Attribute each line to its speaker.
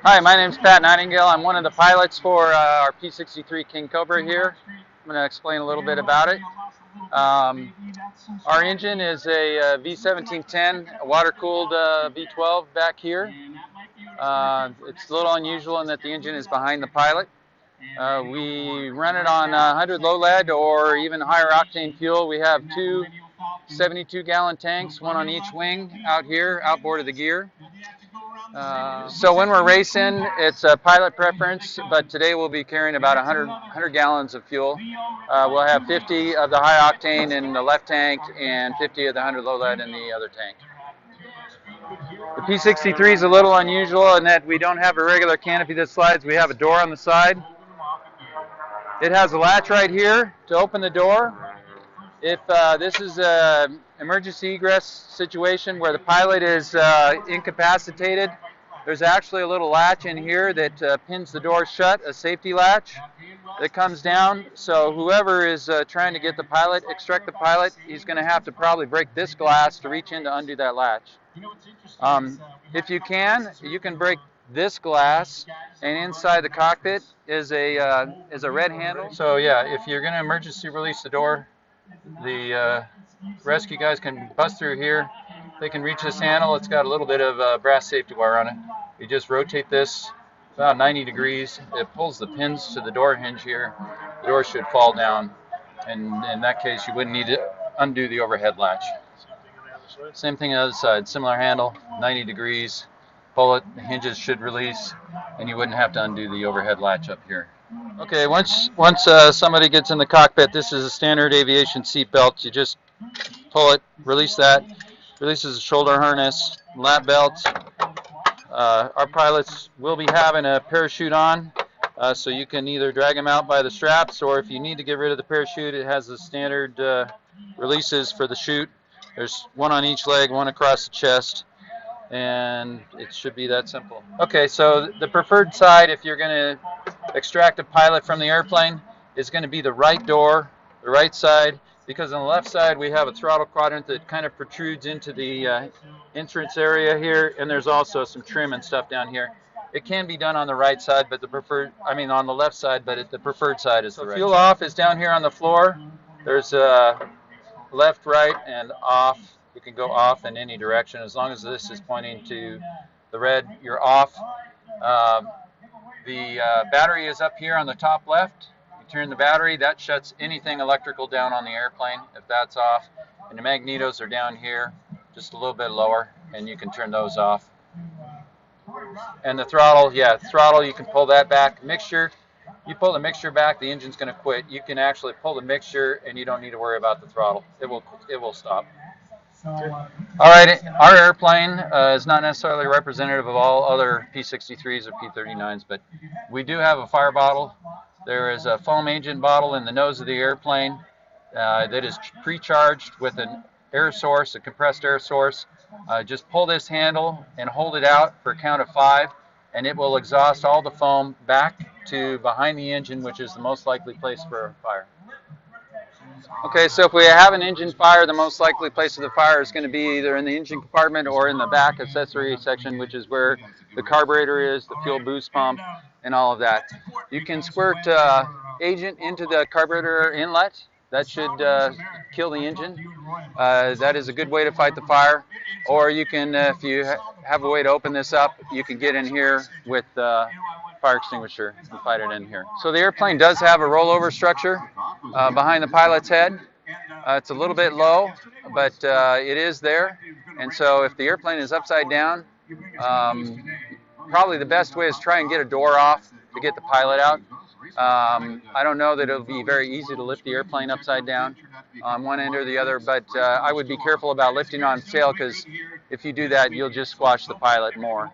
Speaker 1: Hi, my name's Pat Nightingale. I'm one of the pilots for our P63 King Cobra here. I'm going to explain a little bit about it. Our engine is a V1710, a water-cooled V12 back here. It's a little unusual in that the engine is behind the pilot. We run it on 100 low lead or even higher octane fuel. We have two 72-gallon tanks, one on each wing out here, outboard of the gear. So when we're racing, it's a pilot preference, but today we'll be carrying about 100 gallons of fuel. We'll have 50 of the high octane in the left tank and 50 of the 100 low lead in the other tank. The P63 is a little unusual in that we don't have a regular canopy that slides. We have a door on the side. It has a latch right here to open the door. If this is an emergency egress situation where the pilot is incapacitated, there's actually a little latch in here that pins the door shut, a safety latch that comes down. So whoever is trying to get the pilot, extract the pilot, he's going to have to probably break this glass to reach in to undo that latch. If you can break this glass, and inside the cockpit is a red handle. So yeah, if you're going to emergency release the door, the rescue guys can bust through here. They can reach this handle. It's got a little bit of brass safety wire on it. You just rotate this about 90 degrees. It pulls the pins to the door hinge here. The door should fall down, and in that case you wouldn't need to undo the overhead latch. Same thing on the other side, similar handle, 90 degrees. Pull it, the hinges should release, and you wouldn't have to undo the overhead latch up here. Okay, once somebody gets in the cockpit, this is a standard aviation seat belt. You just pull it, release that, releases the shoulder harness, lap belt. Our pilots will be having a parachute on, so you can either drag them out by the straps, or if you need to get rid of the parachute, it has the standard releases for the chute. There's one on each leg, one across the chest, and it should be that simple. Okay, so the preferred side, if you're going to extract a pilot from the airplane, is going to be the right door, the right side, because on the left side we have a throttle quadrant that kind of protrudes into the entrance area here, and there's also some trim and stuff down here. It can be done on the right side, but on the left side, but the preferred side is the right. Fuel off is down here on the floor. There's left, right, and off. You can go off in any direction as long as this is pointing to the red. You're off. The battery is up here on the top left. You turn the battery, that shuts anything electrical down on the airplane if that's off. And the magnetos are down here, just a little bit lower, and you can turn those off. And the throttle, you can pull that back. Mixture, you pull the mixture back, the engine's going to quit. You can actually pull the mixture, and you don't need to worry about the throttle. It will stop. All right, our airplane is not necessarily representative of all other P63s or P39s, but we do have a fire bottle. There is a foam agent bottle in the nose of the airplane that is pre-charged with an air source, a compressed air source. Just pull this handle and hold it out for a count of 5, and it will exhaust all the foam back to behind the engine, which is the most likely place for a fire. Okay, so if we have an engine fire, the most likely place of the fire is going to be either in the engine compartment or in the back accessory section, which is where the carburetor is, the fuel boost pump, and all of that. You can squirt agent into the carburetor inlet. That should kill the engine. That is a good way to fight the fire. Or you can, if you have a way to open this up, you can get in here with fire extinguisher and fight it in here. So the airplane does have a rollover structure behind the pilot's head. It's a little bit low, but it is there. And so if the airplane is upside down, probably the best way is try and get a door off to get the pilot out. I don't know that it'll be very easy to lift the airplane upside down on one end or the other, but I would be careful about lifting on tail, because if you do that, you'll just squash the pilot more.